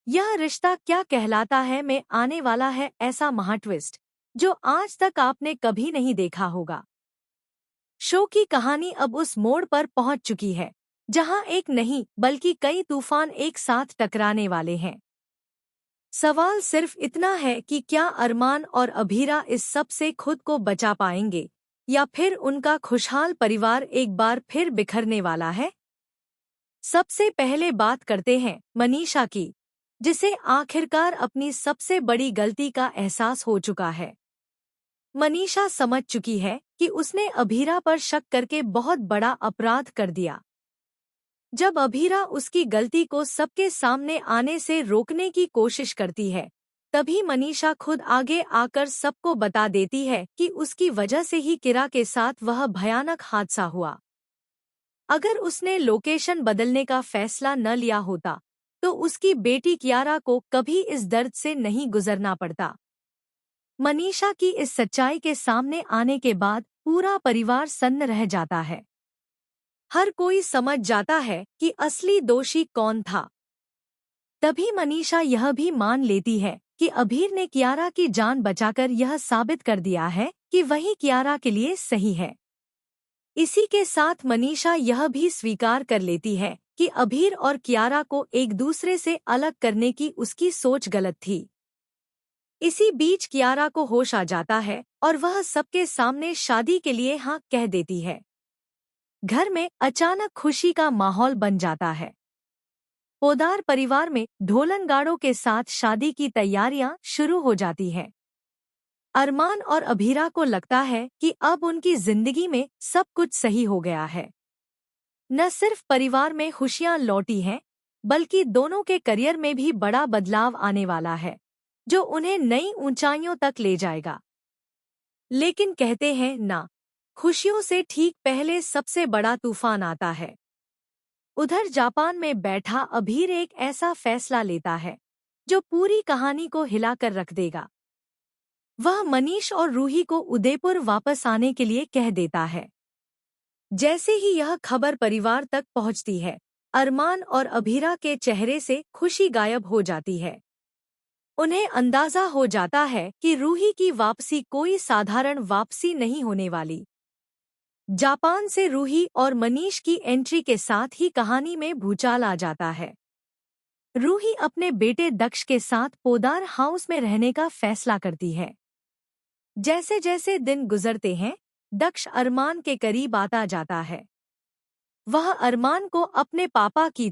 यह रिश्ता क्या कहलाता है में आने वाला है ऐसा महाट्विस्ट जो आज तक आपने कभी नहीं देखा होगा। शो की कहानी अब उस मोड़ पर पहुंच चुकी है जहां एक नहीं बल्कि कई तूफान एक साथ टकराने वाले हैं। सवाल सिर्फ इतना है कि क्या अरमान और अभीरा इस सब से खुद को बचा पाएंगे या फिर उनका खुशहाल परिवार एक बार फिर बिखरने वाला है। सबसे पहले बात करते हैं मनीषा की, जिसे आखिरकार अपनी सबसे बड़ी गलती का एहसास हो चुका है। मनीषा समझ चुकी है कि उसने अभीरा पर शक करके बहुत बड़ा अपराध कर दिया। जब अभीरा उसकी गलती को सबके सामने आने से रोकने की कोशिश करती है, तभी मनीषा खुद आगे आकर सबको बता देती है कि उसकी वजह से ही किरा के साथ वह भयानक हादसा हुआ। अगर उसने लोकेशन बदलने का फैसला न लिया होता तो उसकी बेटी कियारा को कभी इस दर्द से नहीं गुजरना पड़ता। मनीषा की इस सच्चाई के सामने आने के बाद पूरा परिवार सन्न रह जाता है। हर कोई समझ जाता है कि असली दोषी कौन था। तभी मनीषा यह भी मान लेती है कि अभीर ने कियारा की जान बचाकर यह साबित कर दिया है कि वही कियारा के लिए सही है। इसी के साथ मनीषा यह भी स्वीकार कर लेती है कि अभीर और कियारा को एक दूसरे से अलग करने की उसकी सोच गलत थी। इसी बीच कियारा को होश आ जाता है और वह सबके सामने शादी के लिए हाँ कह देती है। घर में अचानक खुशी का माहौल बन जाता है। पोदार परिवार में ढोलनगाड़ों के साथ शादी की तैयारियां शुरू हो जाती हैं। अरमान और अभीरा को लगता है कि अब उनकी जिंदगी में सब कुछ सही हो गया है। न सिर्फ परिवार में खुशियां लौटी हैं, बल्कि दोनों के करियर में भी बड़ा बदलाव आने वाला है, जो उन्हें नई ऊंचाइयों तक ले जाएगा। लेकिन कहते हैं ना, खुशियों से ठीक पहले सबसे बड़ा तूफान आता है। उधर जापान में बैठा अभीर एक ऐसा फैसला लेता है जो पूरी कहानी को हिलाकर रख देगा। वह मनीष और रूही को उदयपुर वापस आने के लिए कह देता है। जैसे ही यह खबर परिवार तक पहुंचती है, अरमान और अभीरा के चेहरे से खुशी गायब हो जाती है। उन्हें अंदाजा हो जाता है कि रूही की वापसी कोई साधारण वापसी नहीं होने वाली। जापान से रूही और मनीष की एंट्री के साथ ही कहानी में भूचाल आ जाता है। रूही अपने बेटे दक्ष के साथ पोदार हाउस में रहने का फैसला करती है। जैसे जैसे दिन गुजरते हैं, दक्ष अरमान के करीब आता जाता है। वह अरमान को अपने पापा की